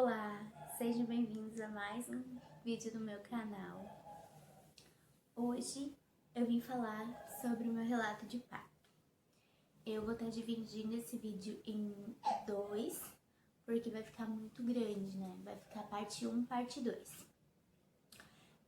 Olá, sejam bem-vindos a mais um vídeo do meu canal. Hoje eu vim falar sobre o meu relato de parto. Eu vou estar dividindo esse vídeo em dois, porque vai ficar muito grande, né? Vai ficar parte 1, parte 2.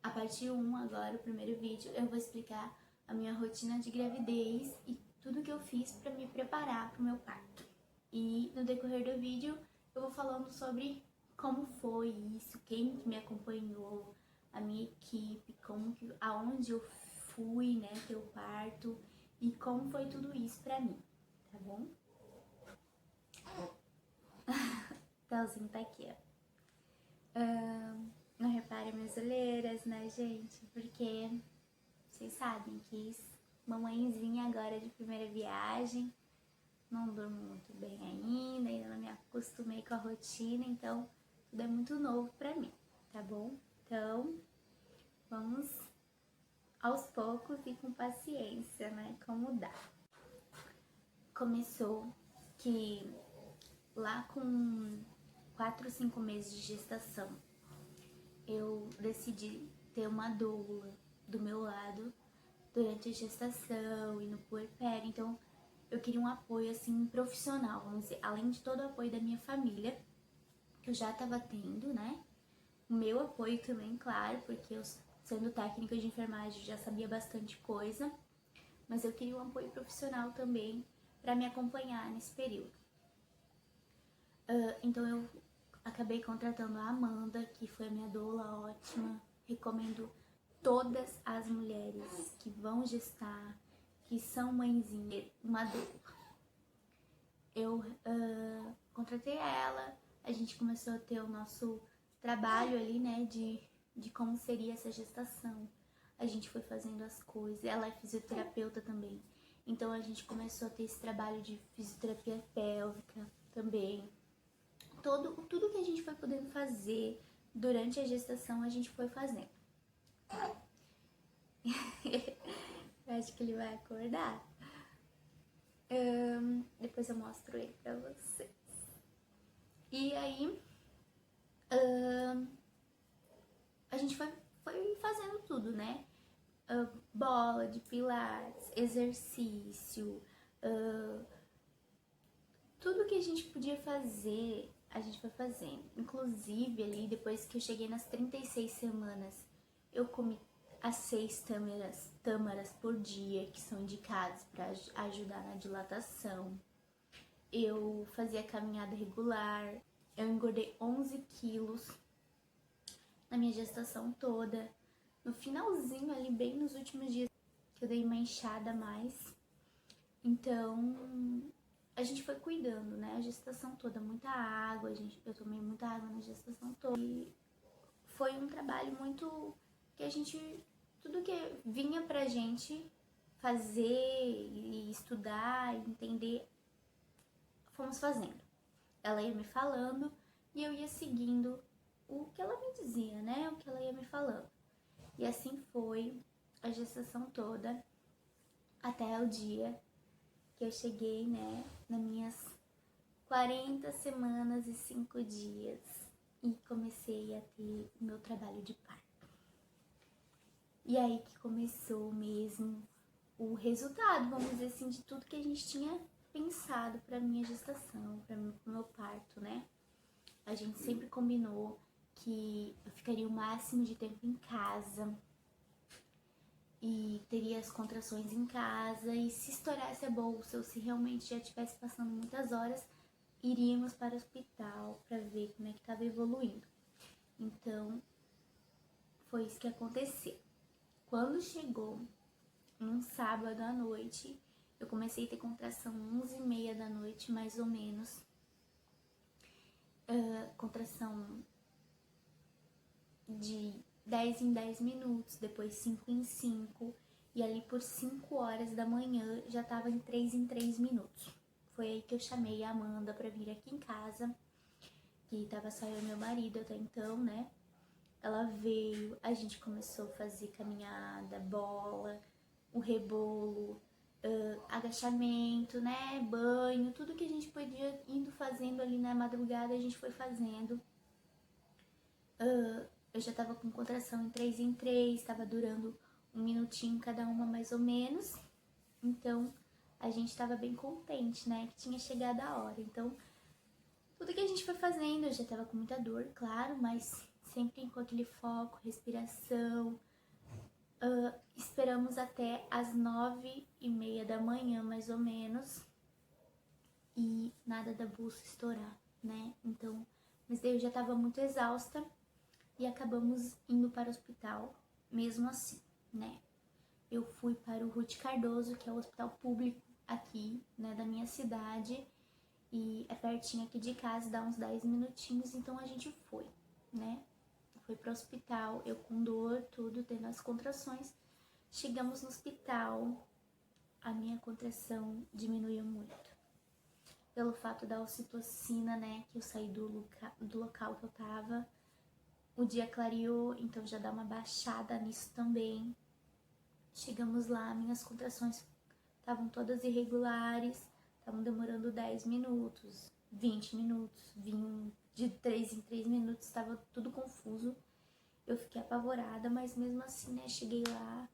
A parte 1 agora, o primeiro vídeo, eu vou explicar a minha rotina de gravidez e tudo que eu fiz para me preparar para o meu parto. E no decorrer do vídeo eu vou falando sobre como foi isso, quem que me acompanhou, a minha equipe, aonde eu fui, né, ter o parto e como foi tudo isso pra mim, tá bom? Telzinho tá aqui, ó. Não repare minhas olheiras, né, gente? Porque vocês sabem que mamãezinha agora de primeira viagem, não durmo muito bem ainda não me acostumei com a rotina, então tudo é muito novo pra mim, tá bom? Então, vamos aos poucos e com paciência, né? Como dá. Começou que lá com 4 ou 5 meses de gestação, eu decidi ter uma doula do meu lado durante a gestação e no puerpério, então eu queria um apoio assim profissional, vamos dizer, além de todo o apoio da minha família, que eu já estava tendo, né? O meu apoio também, claro, porque eu, sendo técnica de enfermagem, já sabia bastante coisa, mas eu queria um apoio profissional também para me acompanhar nesse período. Então eu acabei contratando a Amanda, que foi a minha doula ótima. Recomendo todas as mulheres que vão gestar, que são mãezinhas, uma doula. Eu contratei ela, a gente começou a ter o nosso trabalho ali, né, de como seria essa gestação. A gente foi fazendo as coisas, ela é fisioterapeuta também, então a gente começou a ter esse trabalho de fisioterapia pélvica também. Tudo que a gente foi podendo fazer durante a gestação, a gente foi fazendo. Eu acho que ele vai acordar. Depois eu mostro ele pra vocês. E aí, a gente foi fazendo tudo, né? Bola de pilates, exercício, tudo que a gente podia fazer, a gente foi fazendo. Inclusive, ali, depois que eu cheguei nas 36 semanas, eu comi as 6 tâmaras por dia, que são indicadas para ajudar na dilatação. Eu fazia caminhada regular, eu engordei 11 quilos na minha gestação toda. No finalzinho ali, bem nos últimos dias, que eu dei uma inchada a mais. Então, a gente foi cuidando, né? A gestação toda, muita água, eu tomei muita água na gestação toda. E foi um trabalho muito que a gente, tudo que vinha pra gente fazer e estudar, e entender, fomos fazendo. Ela ia me falando e eu ia seguindo o que ela me dizia, né? O que ela ia me falando. E assim foi a gestação toda, até o dia que eu cheguei, né, nas minhas 40 semanas e 5 dias e comecei a ter meu trabalho de parto. E aí que começou mesmo o resultado, vamos dizer assim, de tudo que a gente tinha pensado para minha gestação, para o meu parto, né? A gente sempre combinou que eu ficaria o máximo de tempo em casa e teria as contrações em casa, e se estourasse a bolsa ou se realmente já estivesse passando muitas horas, iríamos para o hospital para ver como é que estava evoluindo. Então, foi isso que aconteceu. Quando chegou num sábado à noite, eu comecei a ter contração 11h30 da noite, mais ou menos. Contração de 10 em 10 minutos, depois 5 em 5, e ali por 5 horas da manhã já tava em 3 em 3 minutos. Foi aí que eu chamei a Amanda pra vir aqui em casa, que tava só eu e meu marido até então, né? Ela veio, a gente começou a fazer caminhada, bola, o rebolo, agachamento, né? Banho, tudo que a gente podia indo fazendo ali na madrugada, a gente foi fazendo. Eu já tava com contração em 3, tava durando 1 minutinho cada uma mais ou menos. Então, a gente tava bem contente, né, que tinha chegado a hora. Então, tudo que a gente foi fazendo, eu já tava com muita dor, claro, mas sempre com aquele foco, respiração. Esperamos até as 9h30 da manhã, mais ou menos, e nada da bolsa estourar, né? Então, mas daí eu já tava muito exausta e acabamos indo para o hospital, mesmo assim, né? Eu fui para o Ruth Cardoso, que é o hospital público aqui, né, da minha cidade, e é pertinho aqui de casa, dá uns 10 minutinhos, então a gente foi, né? Foi para o hospital, eu com dor, tudo, tendo as contrações. Chegamos no hospital, a minha contração diminuiu muito. Pelo fato da ocitocina, né, que eu saí do local que eu tava. O dia clareou, então já dá uma baixada nisso também. Chegamos lá, minhas contrações estavam todas irregulares, estavam demorando 10 minutos, 20 minutos, vinham de 3 em 3 minutos, estava tudo confuso. Eu fiquei apavorada, mas mesmo assim, né, cheguei lá,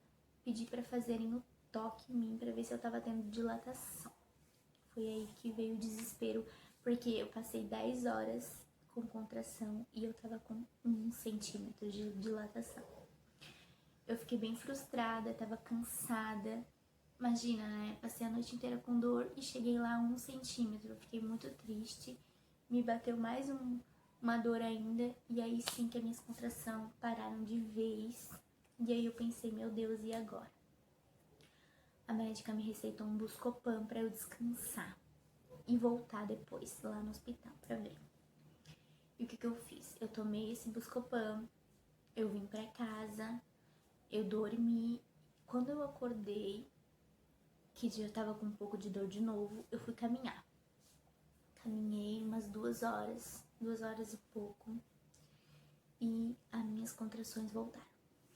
pedi para fazerem o toque em mim para ver se eu tava tendo dilatação. Foi aí que veio o desespero, porque eu passei 10 horas com contração e eu tava com 1 centímetro de dilatação. Eu fiquei bem frustrada, tava cansada. Imagina, né? Passei a noite inteira com dor e cheguei lá a 1 centímetro. Eu fiquei muito triste. Me bateu mais uma dor ainda. E aí sim que as minhas contrações pararam de vez. E aí eu pensei, meu Deus, e agora? A médica me receitou um Buscopan pra eu descansar e voltar depois lá no hospital pra ver. E o que eu fiz? Eu tomei esse Buscopan, eu vim pra casa, eu dormi. Quando eu acordei, que já tava com um pouco de dor de novo, eu fui caminhar. Caminhei umas 2 horas, 2 horas e pouco, e as minhas contrações voltaram.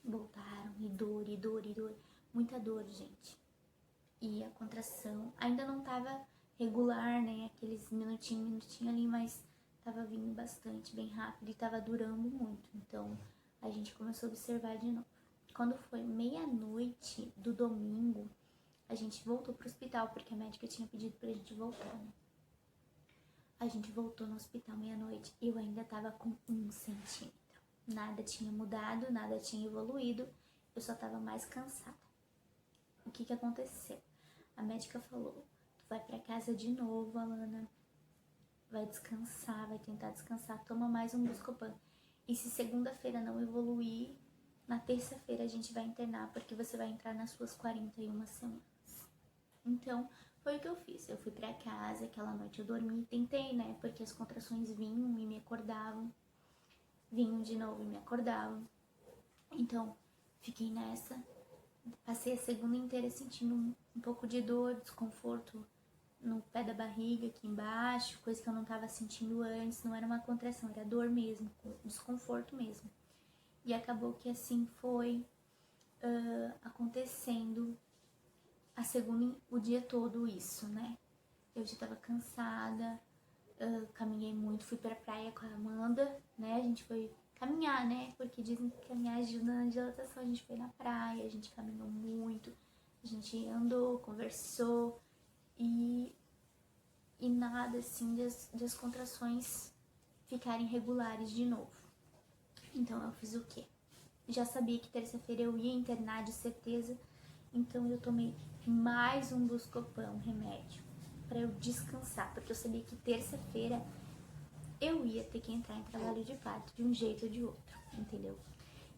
Voltaram, e dor, e dor, e dor. Muita dor, gente. E a contração ainda não tava regular, né? Aqueles minutinho ali, mas tava vindo bastante, bem rápido e tava durando muito. Então a gente começou a observar de novo. Quando foi meia-noite do domingo, a gente voltou pro hospital, porque a médica tinha pedido pra gente voltar, né? A gente voltou no hospital meia-noite e eu ainda tava com 1 centímetro. Nada tinha mudado, nada tinha evoluído, eu só tava mais cansada. O que aconteceu? A médica falou, tu vai pra casa de novo, Alana, vai descansar, vai tentar descansar, toma mais um Buscopan. E se segunda-feira não evoluir, na terça-feira a gente vai internar, porque você vai entrar nas suas 41 semanas. Então, foi o que eu fiz. Eu fui pra casa, aquela noite eu dormi, tentei, né, porque as contrações vinham e me acordavam, vinham de novo e me acordavam. Então, fiquei nessa. Passei a segunda inteira sentindo um pouco de dor, desconforto no pé da barriga, aqui embaixo, coisa que eu não tava sentindo antes, não era uma contração, era dor mesmo, desconforto mesmo. E acabou que assim foi acontecendo o dia todo isso, né? Eu já tava cansada, caminhei muito, fui pra praia com a Amanda, né? A gente foi caminhar, né? Porque dizem que caminhar ajuda na dilatação. A gente foi na praia, a gente caminhou muito, a gente andou, conversou e nada assim de as contrações ficarem regulares de novo. Então eu fiz o quê? Já sabia que terça-feira eu ia internar de certeza, então eu tomei mais um Buscopan, um remédio, para eu descansar, porque eu sabia que terça-feira eu ia ter que entrar em trabalho de parto, de um jeito ou de outro, entendeu?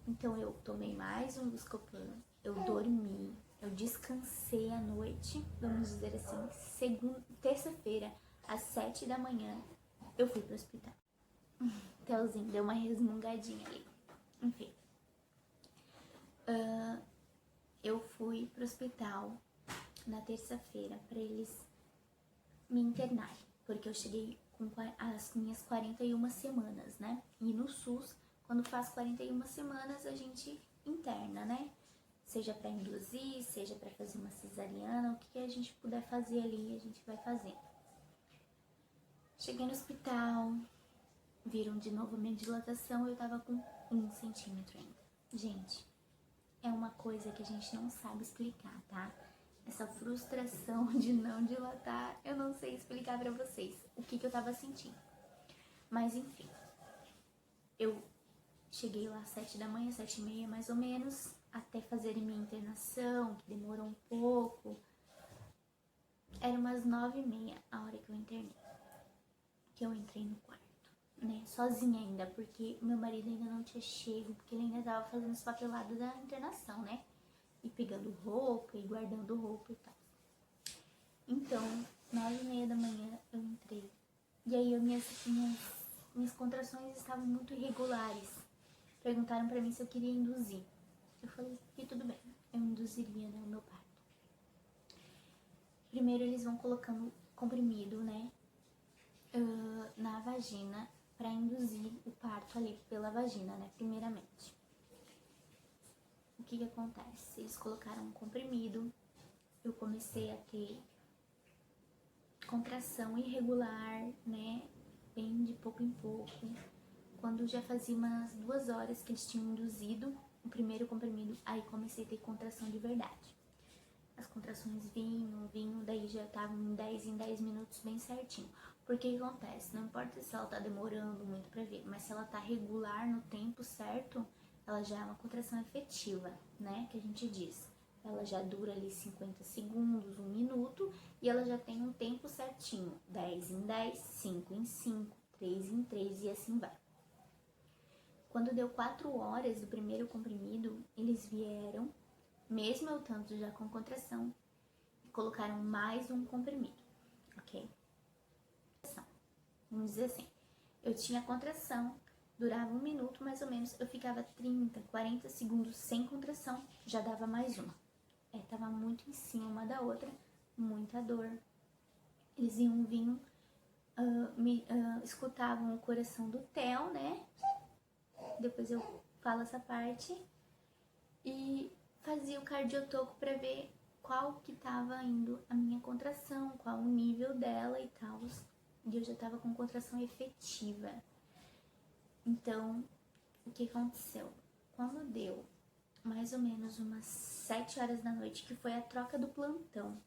Então eu tomei mais um Buscopan, eu dormi, eu descansei à noite, vamos dizer assim, terça-feira, às 7 da manhã, eu fui pro hospital. Telzinho deu uma resmungadinha ali. Enfim. Eu fui pro hospital na terça-feira pra eles me internarem, porque eu cheguei com as minhas 41 semanas, né? E no SUS, quando faz 41 semanas, a gente interna, né? Seja pra induzir, seja pra fazer uma cesariana, o que a gente puder fazer ali, a gente vai fazendo. Cheguei no hospital, viram de novo a minha dilatação, eu tava com 1 centímetro ainda. Gente, é uma coisa que a gente não sabe explicar, tá? Essa frustração de não dilatar, eu não sei explicar pra vocês o que eu tava sentindo. Mas enfim, eu cheguei lá às 7 da manhã, 7h30 mais ou menos, até fazerem minha internação, que demorou um pouco. Era umas 9h30 a hora que eu internei, que eu entrei no quarto, né, sozinha ainda, porque meu marido ainda não tinha chego, porque ele ainda tava fazendo os papelados da internação, né, e pegando roupa e guardando roupa e tal. Então, 9h30 da manhã eu entrei, e aí minhas contrações estavam muito irregulares. Perguntaram pra mim se eu queria induzir. Eu falei que tudo bem, eu induziria, né, o meu parto. Primeiro eles vão colocando comprimido, né, na vagina para induzir o parto ali pela vagina, né, primeiramente. O que acontece? Eles colocaram um comprimido, eu comecei a ter contração irregular, né, bem de pouco em pouco. Quando já fazia umas 2 horas que eles tinham induzido o primeiro comprimido, aí comecei a ter contração de verdade. As contrações vinham, daí já estavam em 10 minutos bem certinho. Porque o que acontece? Não importa se ela tá demorando muito pra vir, mas se ela tá regular no tempo certo, ela já é uma contração efetiva, né? Que a gente diz. Ela já dura ali 50 segundos, 1 minuto, e ela já tem um tempo certinho. 10 em 10, 5 em 5, 3 em 3 e assim vai. Quando deu 4 horas do primeiro comprimido, eles vieram, mesmo eu tanto já com contração, e colocaram mais um comprimido, ok? Vamos dizer assim, eu tinha contração, durava 1 minuto mais ou menos, eu ficava 30, 40 segundos sem contração, já dava mais uma. Tava muito em cima uma da outra, muita dor. Eles vinham, escutavam o coração do Theo, né? Depois eu falo essa parte. E fazia o cardiotoco para ver qual que tava indo a minha contração, qual o nível dela e tal. E eu já tava com contração efetiva. Então, o que aconteceu? Quando deu mais ou menos umas 7 horas da noite, que foi a troca do plantão,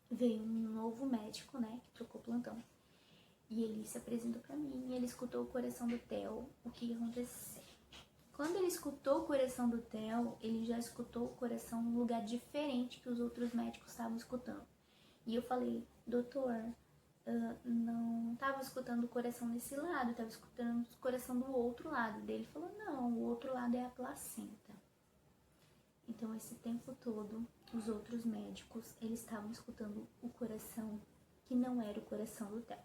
veio um novo médico, né, que trocou o plantão. E ele se apresentou pra mim e ele escutou o coração do Theo. O que aconteceu? Quando ele escutou o coração do Theo, ele já escutou o coração num lugar diferente que os outros médicos estavam escutando. E eu falei, doutor, não estava escutando o coração desse lado, estava escutando o coração do outro lado. Daí ele falou, não, o outro lado é a placenta. Então, esse tempo todo, os outros médicos, eles estavam escutando o coração que não era o coração do Theo.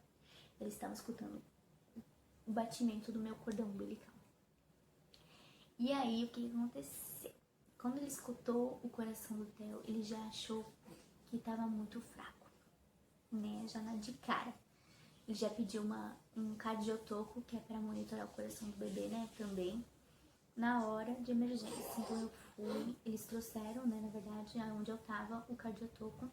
Eles estavam escutando o batimento do meu cordão umbilical. E aí, o que aconteceu? Quando ele escutou o coração do Theo, ele já achou que estava muito fraco, né? Já de cara. Ele já pediu um cardiotoco, que é para monitorar o coração do bebê, né? Também, na hora de emergência. Então, eu fui, eles trouxeram, né? Na verdade, onde eu tava, o cardiotoco,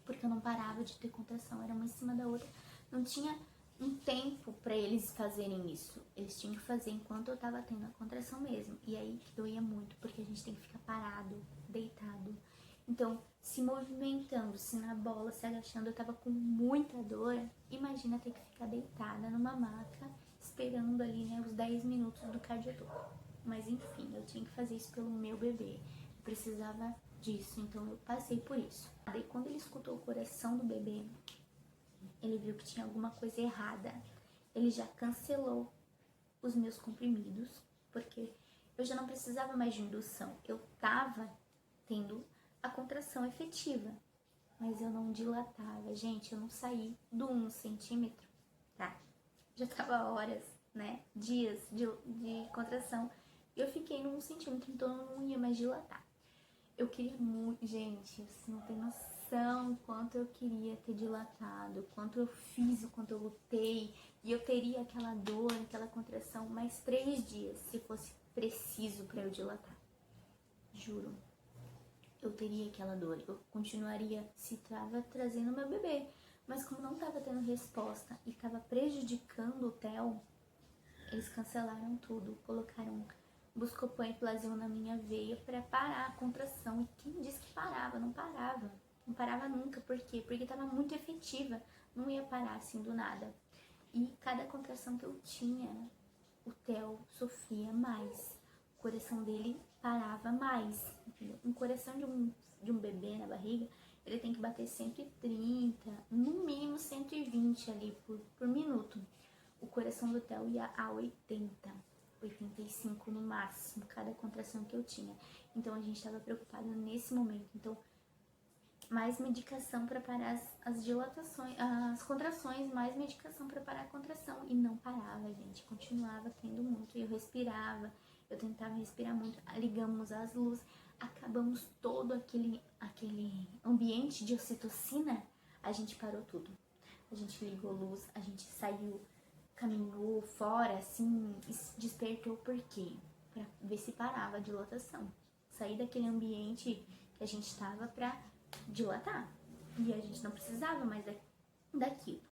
porque eu não parava de ter contração, era uma em cima da outra. Não tinha um tempo para eles fazerem isso. Eles tinham que fazer enquanto eu tava tendo a contração mesmo. E aí que doía muito, porque a gente tem que ficar parado, deitado. Então, se movimentando, se na bola, se agachando, eu tava com muita dor. Imagina ter que ficar deitada numa maca, esperando ali, né, os 10 minutos do cardiotoco. Mas enfim, eu tinha que fazer isso pelo meu bebê. Eu precisava disso, então eu passei por isso. Daí quando ele escutou o coração do bebê, ele viu que tinha alguma coisa errada. Ele já cancelou os meus comprimidos, porque eu já não precisava mais de indução. Eu tava tendo a contração efetiva, mas eu não dilatava. Gente, eu não saí do 1 centímetro, tá? Já tava horas, né? Dias de contração. Eu fiquei no 1 centímetro, então eu não ia mais dilatar. Eu queria muito, gente, você não tem noção quanto eu queria ter dilatado, quanto eu fiz, o quanto eu lutei, e eu teria aquela dor, aquela contração mais 3 dias, se fosse preciso para eu dilatar. Juro, eu teria aquela dor, eu continuaria se tava trazendo meu bebê, Mas como não tava tendo resposta e tava prejudicando o Theo, eles cancelaram tudo, colocaram Buscopan e Plasil na minha veia pra parar a contração. E quem disse que parava? Não parava. Não parava nunca. Por quê? Porque tava muito efetiva. Não ia parar assim do nada. E cada contração que eu tinha, o Theo sofria mais. O coração dele parava mais. Entendeu? Um coração de um bebê na barriga, ele tem que bater 130, no mínimo 120 ali por minuto. O coração do Theo ia a 80, 85 no máximo, cada contração que eu tinha. Então a gente estava preocupado nesse momento. Então, mais medicação para parar as dilatações, as contrações, mais medicação para parar a contração. E não parava, gente. Continuava tendo muito. Eu respirava, eu tentava respirar muito. Ligamos as luzes, acabamos todo aquele ambiente de ocitocina. A gente parou tudo. A gente ligou luz, a gente saiu, caminhou fora, assim, despertou por quê? Pra ver se parava a dilatação. Sair daquele ambiente que a gente estava pra dilatar. E a gente não precisava mais daquilo.